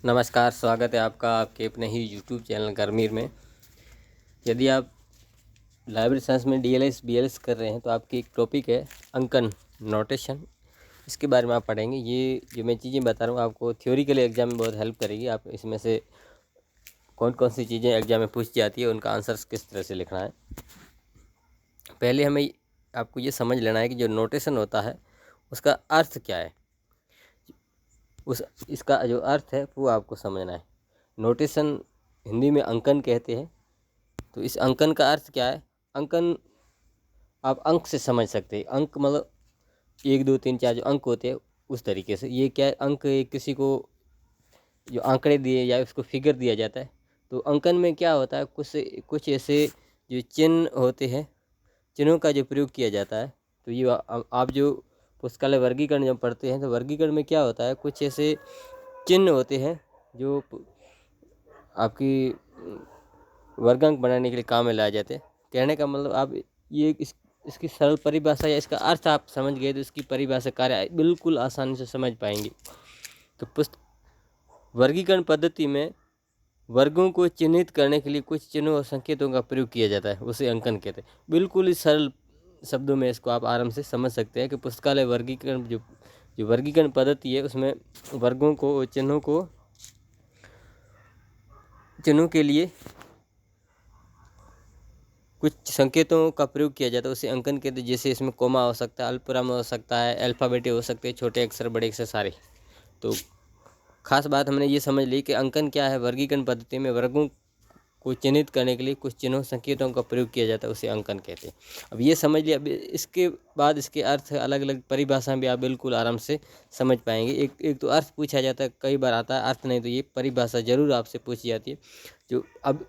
नमस्कार, स्वागत है आपका आपके अपने ही यूट्यूब चैनल गरमीर में। यदि आप लाइब्रेरी साइंस में डीएलएस बीएलएस कर रहे हैं तो आपकी एक टॉपिक है अंकन नोटेशन। इसके बारे में आप पढ़ेंगे। ये जो मैं चीज़ें बता रहा हूँ आपको थ्योरिकल एग्जाम में बहुत हेल्प करेगी। आप इसमें से कौन कौन सी चीज़ें एग्जाम में पूछ जाती है, उनका आंसर्स किस तरह से लिखना है। पहले हमें आपको ये समझ लेना है कि जो नोटेशन होता है उसका अर्थ क्या है। इसका जो अर्थ है वो आपको समझना है। नोटेशन हिंदी में अंकन कहते हैं। तो इस अंकन का अर्थ क्या है? अंकन आप अंक से समझ सकते हैं। अंक मतलब 1 2 3 4 जो अंक होते हैं उस तरीके से। ये क्या है? अंक किसी को जो आंकड़े दिए या उसको फिगर दिया जाता है। तो अंकन में क्या होता है, कुछ ऐसे जो चिन्ह होते हैं, चिन्हों का जो प्रयोग किया जाता है। तो ये आप जो पुस्तकालय वर्गीकरण जब पढ़ते हैं तो वर्गीकरण में क्या होता है, कुछ ऐसे चिन्ह होते हैं जो आपकी वर्गांक बनाने के लिए काम में लाए जाते हैं। कहने का मतलब आप ये इसकी सरल परिभाषा या इसका अर्थ आप समझ गए तो इसकी परिभाषा कार्य बिल्कुल आसानी से समझ पाएंगे। तो वर्गीकरण पद्धति में वर्गों को चिन्हित करने के लिए कुछ चिन्हों और संकेतों का प्रयोग किया जाता है, उसे अंकन कहते हैं। बिल्कुल ही सरल शब्दों में इसको आप आराम से समझ सकते हैं कि पुस्तकालय वर्गीकरण जो वर्गीकरण पद्धति है उसमें वर्गों को चिन्हों के लिए कुछ संकेतों का प्रयोग किया जाता है, उसे अंकन कहते हैं। जैसे इसमें कोमा हो सकता है, अल्पविराम हो सकता है, अल्फ़ाबेट हो सकते हैं, छोटे अक्षर बड़े अक्षर सारे। तो खास बात हमने ये समझ ली कि अंकन क्या है। वर्गीकरण पद्धति में वर्गों को चिन्हित करने के लिए कुछ चिन्हों संकेतों का प्रयोग किया जाता है, उसे अंकन कहते हैं। अब ये समझ लिया। अब इसके बाद इसके अर्थ अलग अलग परिभाषाएं भी आप बिल्कुल आराम से समझ पाएंगे। एक तो अर्थ पूछा जाता है, कई बार आता है अर्थ नहीं तो ये परिभाषा जरूर आपसे पूछी जाती है। जो अब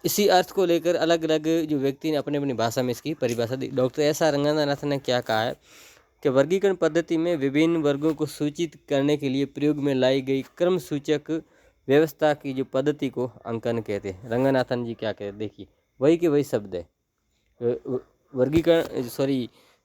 इसी अर्थ को लेकर अलग अलग जो व्यक्ति ने अपनी अपनी भाषा में इसकी परिभाषा दी। Doctor SR. रंगनाथन ने क्या कहा है कि वर्गीकरण पद्धति में विभिन्न वर्गों को सूचित करने के लिए प्रयोग में लाई गई क्रम सूचक व्यवस्था की जो पद्धति को अंकन कहते हैं। रंगनाथन जी क्या कहते हैं, देखिए वही के वही शब्द है।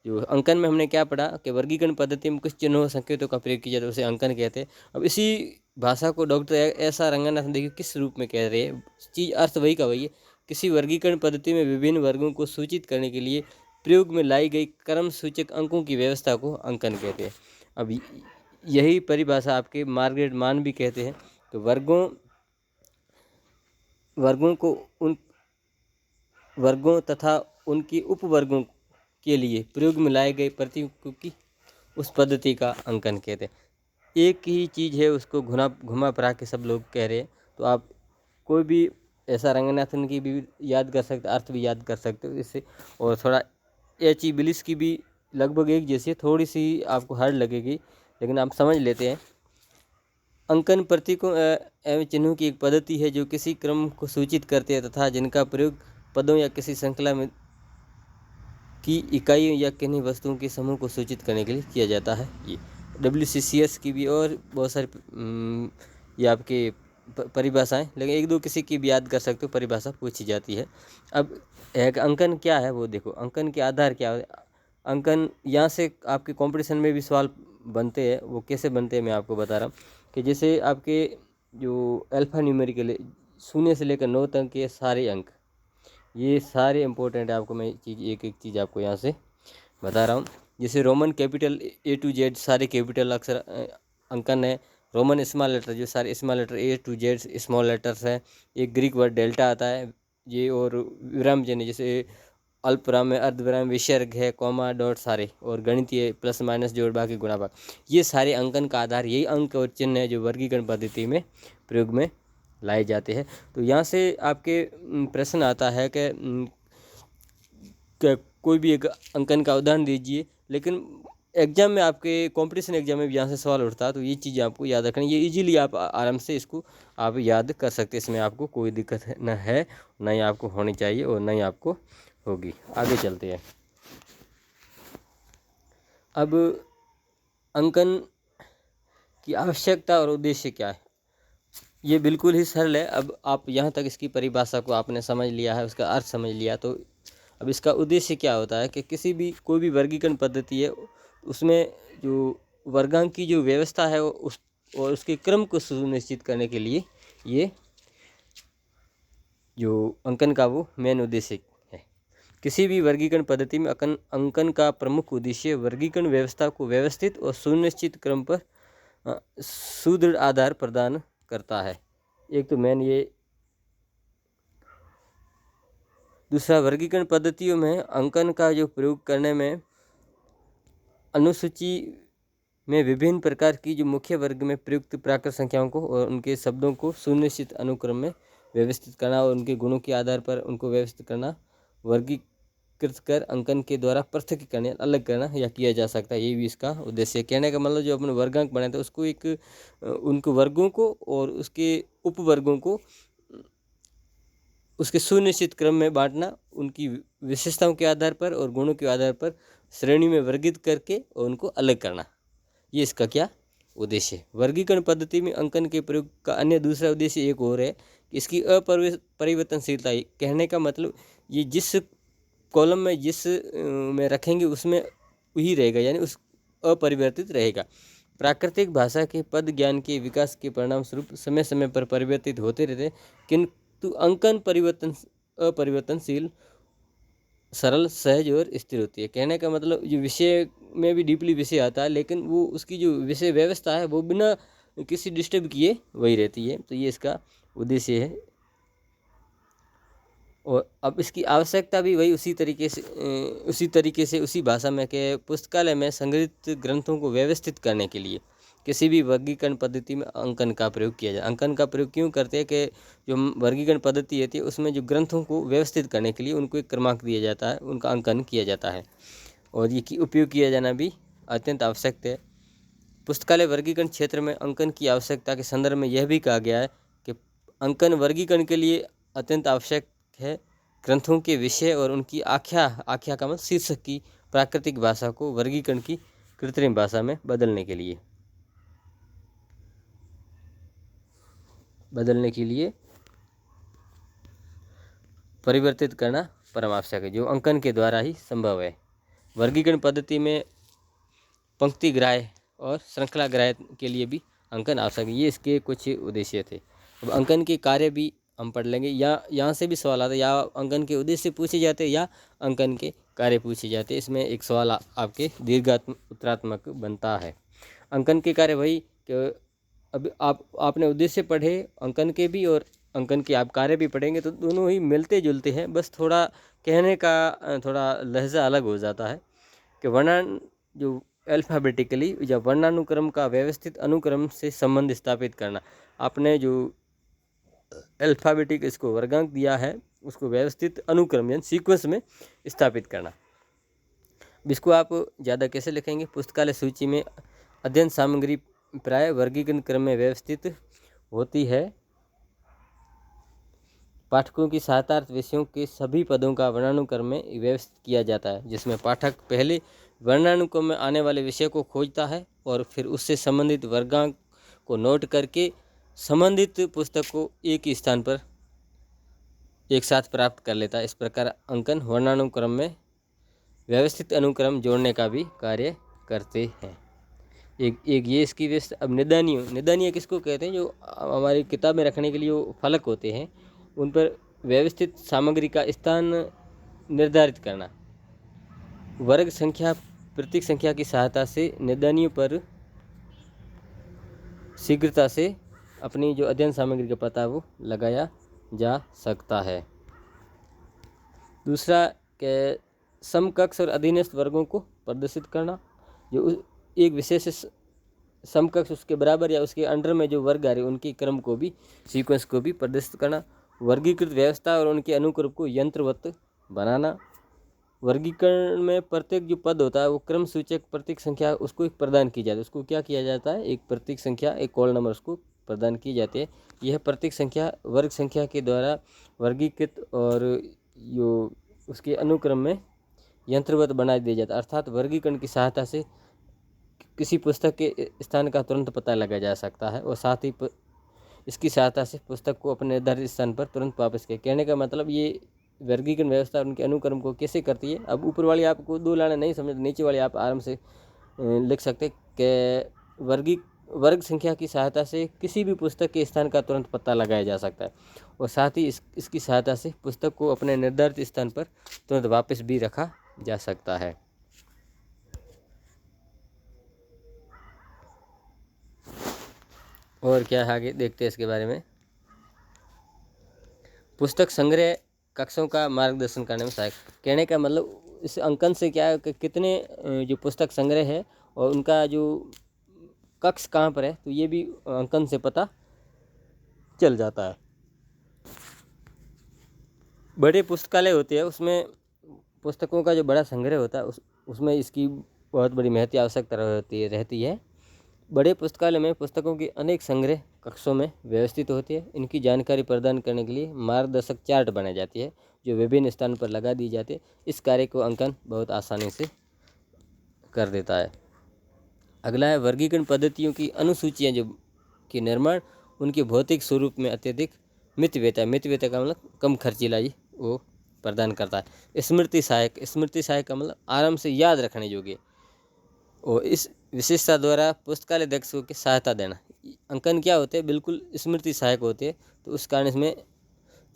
जो अंकन में हमने क्या पढ़ा कि वर्गीकरण पद्धति में कुछ चिन्हों संकेतों का प्रयोग किया जाता है, उसे अंकन कहते हैं। अब इसी भाषा को डॉक्टर एस.आर. रंगनाथन देखिए किस रूप में कह रहे हैं। चीज़ अर्थ वही का वही है। किसी वर्गीकरण पद्धति में विभिन्न वर्गों को सूचित करने के लिए प्रयोग में लाई गई क्रम सूचक अंकों की व्यवस्था को अंकन कहते हैं। अब यही परिभाषा आपके मार्गरेट मान भी कहते हैं। तो वर्गों को उन वर्गों तथा उनकी उपवर्गों के लिए प्रयोग में लाए गए प्रतीकों की उस पद्धति का अंकन कहते हैं। एक ही चीज़ है, उसको घुमा फिरा के सब लोग कह रहे हैं। तो आप कोई भी ऐसा रंगनाथन की भी याद कर सकते, अर्थ भी याद कर सकते हो इससे। और थोड़ा एच.ई. बिलिस की भी लगभग एक जैसी, थोड़ी सी आपको हार्ड लगेगी लेकिन आप समझ लेते हैं। अंकन प्रतीकों एवं चिन्हों की एक पद्धति है जो किसी क्रम को सूचित करते हैं तथा जिनका प्रयोग पदों या किसी श्रृंखला में की इकाइयों या किन्हीं वस्तुओं के समूह को सूचित करने के लिए किया जाता है। ये WCCS की भी और बहुत सारी ये आपके परिभाषाएं, लेकिन एक दो किसी की भी याद कर सकते हो, परिभाषा पूछी जाती है। अब एक अंकन क्या है वो देखो। अंकन के आधार क्या है। अंकन यहाँ से आपके कंपटीशन में भी सवाल बनते हैं। वो कैसे बनते हैं मैं आपको बता रहा हूँ कि जैसे आपके जो अल्फ़ा न्यूमेरिकल 0 से लेकर 9 तक के सारे अंक, ये सारे इंपॉर्टेंट है। आपको मैं एक एक चीज़ आपको यहाँ से बता रहा हूँ। जैसे Roman capital A to Z सारे कैपिटल अक्षर अंकन है। रोमन स्मॉल लेटर जो सारे small letter A to Z small letters है। एक ग्रीक वर्ड डेल्टा आता है ये। और विराम चिन्ह जैसे अल्पविराम है, अर्धविराम, विसर्ग है, कॉमा, डॉट सारे। और गणितीय प्लस माइनस जोड़ भाग गुणा भाग, ये सारे अंकन का आधार यही अंक और चिन्ह है जो वर्गीकरण पद्धति में प्रयोग में लाए जाते हैं। तो यहाँ से आपके प्रश्न आता है कि कोई भी एक अंकन का उदाहरण दीजिए। लेकिन एग्जाम में आपके कंपटीशन एग्जाम में भी यहाँ से सवाल उठता है। तो ये चीज़ें आपको याद रखनी। ये इजीली आप आराम से इसको आप याद कर सकते हैं। इसमें आपको कोई दिक्कत न है, न ही आपको होनी चाहिए और न ही आपको होगी। आगे चलते हैं। अब अंकन की आवश्यकता और उद्देश्य क्या है, ये बिल्कुल ही सरल है। अब आप यहाँ तक इसकी परिभाषा को आपने समझ लिया है, उसका अर्थ समझ लिया। तो अब इसका उद्देश्य क्या होता है कि कोई भी वर्गीकरण पद्धति है उसमें जो वर्गांक की जो व्यवस्था है वो और उसके क्रम को सुनिश्चित करने के लिए ये जो अंकन का वो मेन उद्देश्य है। किसी भी वर्गीकरण पद्धति में अंकन का प्रमुख उद्देश्य वर्गीकरण व्यवस्था को व्यवस्थित और सुनिश्चित क्रम पर सुदृढ़ आधार प्रदान करता है। एक तो मेन ये। दूसरा, वर्गीकरण पद्धतियों में अंकन का जो प्रयोग करने में अनुसूची में विभिन्न प्रकार की जो मुख्य वर्ग में प्रयुक्त प्राकृत संख्याओं को और उनके शब्दों को सुनिश्चित अनुक्रम में व्यवस्थित करना और उनके गुणों के आधार पर उनको व्यवस्थित करना, वर्गीकृत कर अंकन के द्वारा पृथक करना, अलग करना या किया जा सकता है। ये भी इसका उद्देश्य है। कहने का मतलब जो अपने वर्गांक बनाए थे उसको एक उनको वर्गों को और उसके उपवर्गों को उसके सुनिश्चित क्रम में बांटना, उनकी विशेषताओं के आधार पर और गुणों के आधार पर श्रेणी में वर्गित करके और उनको अलग करना, ये इसका क्या उद्देश्य है। वर्गीकरण पद्धति में अंकन के प्रयोग का अन्य दूसरा उद्देश्य एक और है कि इसकी अपरिवर्तनशीलता। कहने का मतलब ये जिस कॉलम में जिस में रखेंगे उसमें वही रहेगा, यानी उस अपरिवर्तित रहेगा। प्राकृतिक भाषा के पद ज्ञान के विकास के परिणाम स्वरूप समय समय पर परिवर्तित होते रहते हैं, किंतु अंकन अपरिवर्तनशील, सरल, सहज और स्थिर होती है। कहने का मतलब जो विषय में भी डीपली विषय आता है, लेकिन वो उसकी जो विषय व्यवस्था है वो बिना किसी डिस्टर्ब किए वही रहती है। तो ये इसका उद्देश्य है। और अब इसकी आवश्यकता भी वही उसी तरीके से उसी भाषा में के पुस्तकालय में संग्रहित ग्रंथों को व्यवस्थित करने के लिए किसी भी वर्गीकरण पद्धति में अंकन का प्रयोग किया जाए। अंकन का प्रयोग क्यों करते हैं कि जो वर्गीकरण पद्धति होती है उसमें जो ग्रंथों को व्यवस्थित करने के लिए उनको एक क्रमांक दिया जाता है, उनका अंकन किया जाता है और ये उपयोग किया जाना भी अत्यंत आवश्यक है। पुस्तकालय वर्गीकरण क्षेत्र में अंकन की आवश्यकता के संदर्भ में यह भी कहा गया है कि अंकन वर्गीकरण के लिए अत्यंत आवश्यक है। ग्रंथों के विषय और उनकी आख्या का मतलब शीर्षक की प्राकृतिक भाषा को वर्गीकरण की कृत्रिम भाषा में बदलने के लिए परिवर्तित करना परम आवश्यक है, जो अंकन के द्वारा ही संभव है। वर्गीकरण पद्धति में पंक्ति ग्राह्य और श्रृंखला ग्राह्य के लिए भी अंकन आवश्यक है। ये इसके कुछ उद्देश्य थे। अब अंकन के कार्य भी हम पढ़ लेंगे। या यहाँ से भी सवाल आता है, या अंकन के उद्देश्य पूछे जाते हैं या अंकन के कार्य पूछे जाते हैं। इसमें एक सवाल आपके दीर्घात्मक उत्तरात्मक बनता है। अंकन के कार्य वही कि अब आपने उद्देश्य पढ़े अंकन के भी और अंकन के आप कार्य भी पढ़ेंगे तो दोनों ही मिलते जुलते हैं, बस थोड़ा कहने का थोड़ा लहजा अलग हो जाता है कि वर्णन जो अल्फ़ाबेटिकली या वर्णानुक्रम का व्यवस्थित अनुक्रम से संबंध स्थापित करना। आपने जो अल्फ़ाबेटिक इसको वर्गांक दिया है उसको व्यवस्थित अनुक्रम यानी सीक्वेंस में स्थापित करना। इसको आप ज़्यादा कैसे लिखेंगे? पुस्तकालय सूची में अध्ययन सामग्री प्राय वर्गीकरण क्रम में व्यवस्थित होती है। पाठकों की सहायतार्थ विषयों के सभी पदों का वर्णानुक्रम में व्यवस्थित किया जाता है, जिसमें पाठक पहले वर्णानुक्रम में आने वाले विषय को खोजता है और फिर उससे संबंधित वर्गांक को नोट करके संबंधित पुस्तक को एक ही स्थान पर एक साथ प्राप्त कर लेता है। इस प्रकार अंकन वर्णानुक्रम में व्यवस्थित अनुक्रम जोड़ने का भी कार्य करते हैं। एक ये इसकी व्यवस्था। अब निदानीय किसको कहते हैं? जो हमारी किताब में रखने के लिए वो फलक होते हैं, उन पर व्यवस्थित सामग्री का स्थान निर्धारित करना। वर्ग संख्या प्रतीक संख्या की सहायता से निदानियों पर शीघ्रता से अपनी जो अध्ययन सामग्री का पता वो लगाया जा सकता है। दूसरा के समकक्ष और अधीनस्थ वर्गों को प्रदर्शित करना। जो एक विशेष समकक्ष उसके बराबर या उसके अंडर में जो वर्ग आ रहे उनके क्रम को भी सीक्वेंस को भी प्रदर्शित करना। वर्गीकृत व्यवस्था और उनके अनुक्रम को यंत्रवत बनाना। वर्गीकरण में प्रत्येक जो पद होता है वो क्रम सूचक प्रतीक संख्या उसको एक प्रदान की जाती है। उसको क्या किया जाता है? एक प्रतीक संख्या, एक कॉल नंबर उसको प्रदान की जाती है। यह प्रतीक संख्या वर्ग संख्या के द्वारा वर्गीकृत और जो उसके अनुक्रम में यंत्रवत बना दिया जाता है। अर्थात वर्गीकरण की सहायता से किसी पुस्तक के स्थान का तुरंत पता लगाया जा सकता है और साथ ही इसकी सहायता से पुस्तक को अपने निर्धारित स्थान पर तुरंत वापस किया। कहने का मतलब ये वर्गीकरण व्यवस्था उनके अनुक्रम को कैसे करती है। अब ऊपर वाली आपको 2 लाइनें नहीं समझ, नीचे वाली आप आराम से लिख सकते कि वर्ग संख्या की सहायता से किसी भी पुस्तक के स्थान का तुरंत पता लगाया जा सकता है और साथ ही इसकी सहायता से पुस्तक को अपने निर्धारित स्थान पर तुरंत वापस भी रखा जा सकता है। और क्या है आगे देखते हैं इसके बारे में। पुस्तक संग्रह कक्षों का मार्गदर्शन करने में सहायक। कहने का मतलब इस अंकन से क्या है कि कितने जो पुस्तक संग्रह है और उनका जो कक्ष कहाँ पर है, तो ये भी अंकन से पता चल जाता है। बड़े पुस्तकालय होते हैं, उसमें पुस्तकों का जो बड़ा संग्रह होता है उसमें इसकी बहुत बड़ी महत्व आवश्यकता रहती है। बड़े पुस्तकालय में पुस्तकों की अनेक संग्रह कक्षों में व्यवस्थित होती है। इनकी जानकारी प्रदान करने के लिए मार्गदर्शक चार्ट बनाई जाती है जो विभिन्न स्थान पर लगा दी जाती है। इस कार्य को अंकन बहुत आसानी से कर देता है। अगला है वर्गीकरण पद्धतियों की अनुसूचियाँ जो कि निर्माण उनके भौतिक स्वरूप में अत्यधिक मितव्ययता का मतलब कम खर्चीलाई वो प्रदान करता है। स्मृति सहायक का मतलब आराम से याद रखने योग्य और इस विशेषता द्वारा पुस्तकालय अध्यक्षों की सहायता देना। अंकन क्या होते हैं, बिल्कुल स्मृति सहायक होते हैं, तो उस कारण इसमें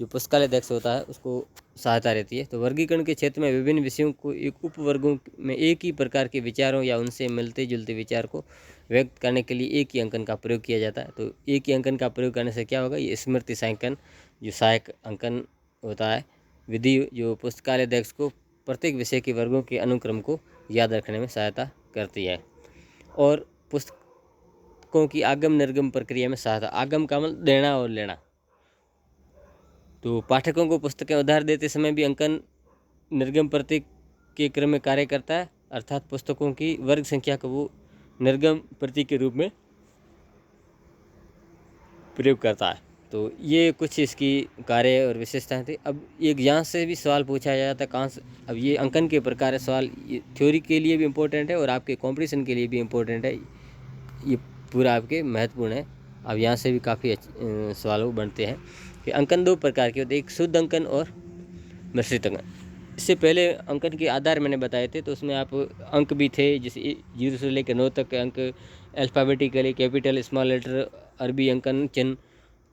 जो पुस्तकालय अध्यक्ष होता है उसको सहायता रहती है। तो वर्गीकरण के क्षेत्र में विभिन्न विषयों को एक उपवर्गों में एक ही प्रकार के विचारों या उनसे मिलते जुलते विचार को व्यक्त करने के लिए एक ही अंकन का प्रयोग किया जाता है। तो एक ही अंकन का प्रयोग करने से क्या होगा, ये स्मृति सहायकन जो सहायक अंकन होता है विधि जो पुस्तकालय अध्यक्ष को प्रत्येक विषय के वर्गों के अनुक्रम को याद रखने में सहायता करती है। और पुस्तकों की आगम निर्गम प्रक्रिया में सहायता। आगम का मतलब देना और लेना। तो पाठकों को पुस्तकें उधार देते समय भी अंकन निर्गम प्रतीक के क्रम में कार्य करता है, अर्थात पुस्तकों की वर्ग संख्या को वो निर्गम प्रतीक के रूप में प्रयोग करता है। तो ये कुछ इसकी कार्य और विशेषताएं थी। अब एक यहाँ से भी सवाल पूछा जाता है कहाँ से। अब ये अंकन के प्रकार है सवाल, ये थ्योरी के लिए भी इम्पोर्टेंट है और आपके कॉम्पिटिशन के लिए भी इम्पोर्टेंट है। ये पूरा आपके महत्वपूर्ण है। अब यहाँ से भी काफ़ी सवाल बनते हैं कि अंकन दो प्रकार के होते हैं, एक शुद्ध अंकन और मिश्रित अंकन। इससे पहले अंकन के आधार मैंने बताए थे, तो उसमें आप अंक भी थे जैसे 0 से लेकर 9 तक के अंक, अल्फ़ाबेटिकली कैपिटल स्मॉल लेटर, अरबी अंकन चिन्ह।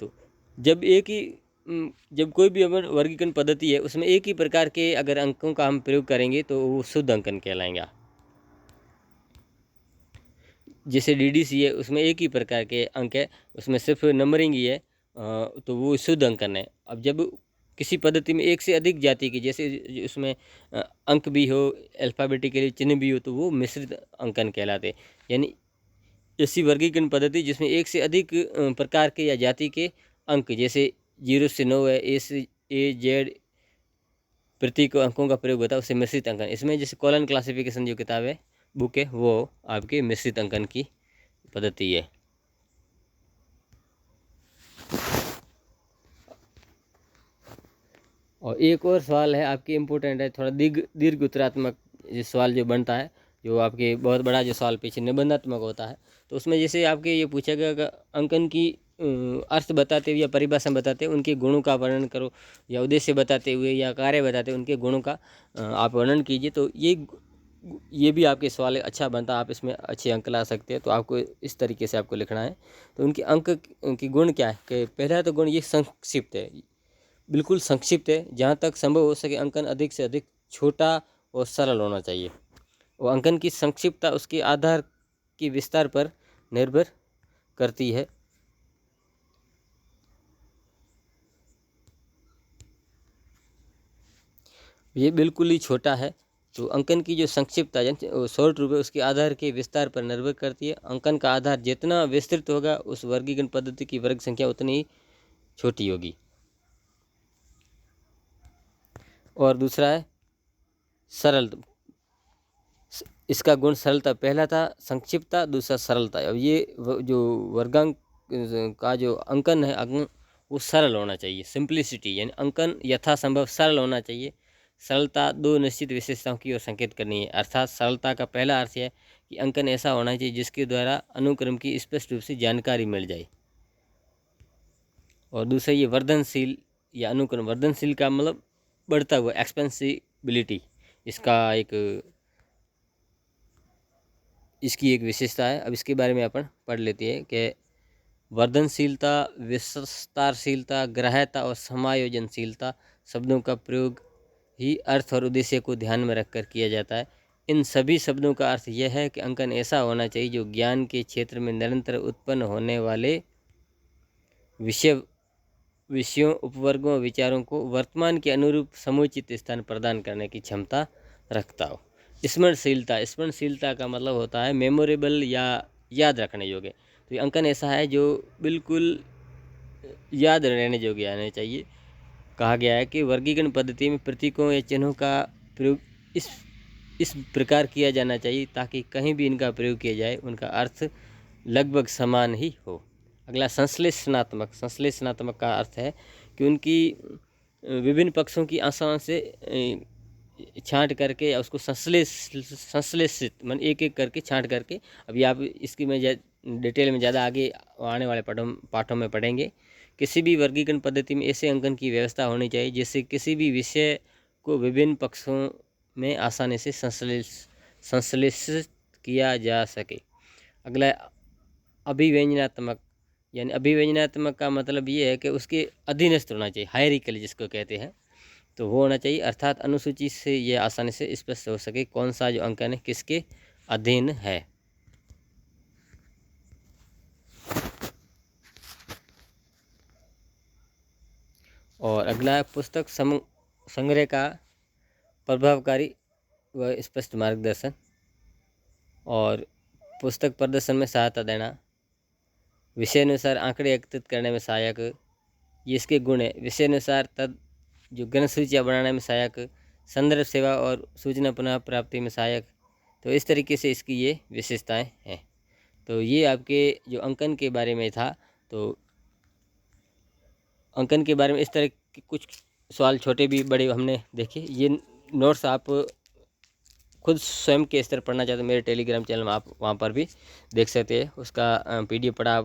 तो जब कोई भी वर्गीकरण पद्धति है उसमें एक ही प्रकार के अगर अंकों का हम प्रयोग करेंगे तो वो शुद्ध अंकन कहलाएंगे। जैसे DDC है उसमें एक ही प्रकार के अंक है, उसमें सिर्फ नंबरिंग ही है, तो वो शुद्ध अंकन है। अब जब किसी पद्धति में एक से अधिक जाति की जैसे उसमें अंक भी हो, अल्फ़ाबेटिकली चिन्ह भी हो, तो वो मिश्रित अंकन कहलाते। यानी ऐसी वर्गीकरण पद्धति जिसमें एक से अधिक प्रकार के या जाति के अंक जैसे 0 से 9 है, A Z प्रतीक अंकों का प्रयोग होता है, उससे मिश्रित अंकन। इसमें जैसे कॉलन क्लासिफिकेशन जो किताब है बुक है वो आपके मिश्रित अंकन की पद्धति है। और एक और सवाल है आपके इम्पोर्टेंट है, थोड़ा दीर्घ उत्तरात्मक सवाल जो बनता है, जो आपके बहुत बड़ा जो सवाल पीछे निबंधात्मक होता है, तो उसमें जैसे आपके ये पूछा गया अंकन की अर्थ बताते हुए या परिभाषा बताते हुए उनके गुणों का वर्णन करो, या उद्देश्य बताते हुए या कार्य बताते हुए उनके गुणों का आप वर्णन कीजिए। तो ये भी आपके सवाल अच्छा बनता है, आप इसमें अच्छे अंक ला सकते हैं। तो आपको इस तरीके से आपको लिखना है। तो उनके अंक की गुण क्या है कि पहला तो गुण ये संक्षिप्त है, बिल्कुल संक्षिप्त है। जहाँ तक संभव हो सके अंकन अधिक से अधिक छोटा और सरल होना चाहिए। और अंकन की संक्षिप्तता उसके आधार की विस्तार पर निर्भर करती है। ये बिल्कुल ही छोटा है, तो अंकन की जो संक्षिप्तता शॉर्ट रूप है उसके आधार के विस्तार पर निर्भर करती है। अंकन का आधार जितना विस्तृत होगा उस वर्गीकरण पद्धति की वर्ग संख्या उतनी ही छोटी होगी। और दूसरा है सरल, इसका गुण सरलता। पहला था संक्षिप्तता, दूसरा सरलता। अब ये जो वर्गांक का जो अंकन है वो सरल होना चाहिए, सिंप्लिसिटी, यानी अंकन यथासंभव सरल होना चाहिए। सरलता दो निश्चित विशेषताओं की ओर संकेत करनी है, अर्थात सरलता का पहला अर्थ है कि अंकन ऐसा होना चाहिए जिसके द्वारा अनुक्रम की स्पष्ट रूप से जानकारी मिल जाए। और दूसरा ये वर्धनशील या अनुक्रम। वर्धनशील का मतलब बढ़ता हुआ, एक्सपेंसिबिलिटी इसका एक इसकी एक विशेषता है। अब इसके बारे में अपन पढ़ लेते हैं कि वर्धनशीलता, विस्तारशीलता, ग्राह्यता और समायोजनशीलता शब्दों का प्रयोग ही अर्थ और उद्देश्य को ध्यान में रखकर किया जाता है। इन सभी शब्दों का अर्थ यह है कि अंकन ऐसा होना चाहिए जो ज्ञान के क्षेत्र में निरंतर उत्पन्न होने वाले विषयों, उपवर्गों, विचारों को वर्तमान के अनुरूप समुचित स्थान प्रदान करने की क्षमता रखता हो। स्मरणशीलता का मतलब होता है मेमोरेबल या याद रखने योग्य। तो ये अंकन ऐसा है जो बिल्कुल याद रहने योग्य आने चाहिए। कहा गया है कि वर्गीकरण पद्धति में प्रतीकों या चिन्हों का प्रयोग इस प्रकार किया जाना चाहिए ताकि कहीं भी इनका प्रयोग किया जाए उनका अर्थ लगभग समान ही हो। अगला संश्लेषणात्मक का अर्थ है कि उनकी विभिन्न पक्षों की आसान से छांट करके या उसको संश्लेषित मन एक एक करके छांट करके, अभी आप इसकी मैं डिटेल में ज़्यादा आगे आने वाले पाठों में पढ़ेंगे। किसी भी वर्गीकरण पद्धति में ऐसे अंकन की व्यवस्था होनी चाहिए जिससे किसी भी विषय को विभिन्न पक्षों में आसानी से संश्लेषित किया जा सके। अगला अभिव्यंजनात्मक, यानी अभिव्यंजनात्मक का मतलब ये है कि उसके अधीनस्थ होना चाहिए, हायरार्किकल जिसको कहते हैं, तो वो होना चाहिए। अर्थात अनुसूची से यह आसानी से स्पष्ट हो सके कौन सा जो अंकन है किसके अधीन है। और अगला है पुस्तक संग्रह का प्रभावकारी व स्पष्ट मार्गदर्शन और पुस्तक प्रदर्शन में सहायता देना, विषय अनुसार आंकड़े एकत्रित करने में सहायक, ये इसके गुण है। विषय अनुसार जो ग्रंथ सूचियाँ बनाने में सहायक, संदर्भ सेवा और सूचना पुनः प्राप्ति में सहायक। तो इस तरीके से इसकी ये विशेषताएं हैं। तो ये आपके जो अंकन के बारे में था। तो अंकन के बारे में इस तरह के कुछ सवाल छोटे भी बड़े हमने देखे। ये नोट्स आप खुद स्वयं के स्तर पढ़ना चाहते हैं मेरे टेलीग्राम चैनल में, आप वहाँ पर भी देख सकते हैं। उसका PDF पढ़ा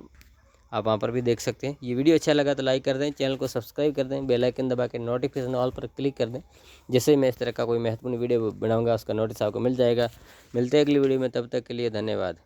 आप वहाँ पर भी देख सकते हैं। ये वीडियो अच्छा लगा तो लाइक कर दें, चैनल को सब्सक्राइब कर दें, बेल आइकन दबा के नोटिफिकेशन ऑल पर क्लिक कर दें। जैसे मैं इस तरह का कोई महत्वपूर्ण वीडियो बनाऊंगा उसका नोटिस आपको मिल जाएगा। मिलते हैं अगली वीडियो में, तब तक के लिए धन्यवाद।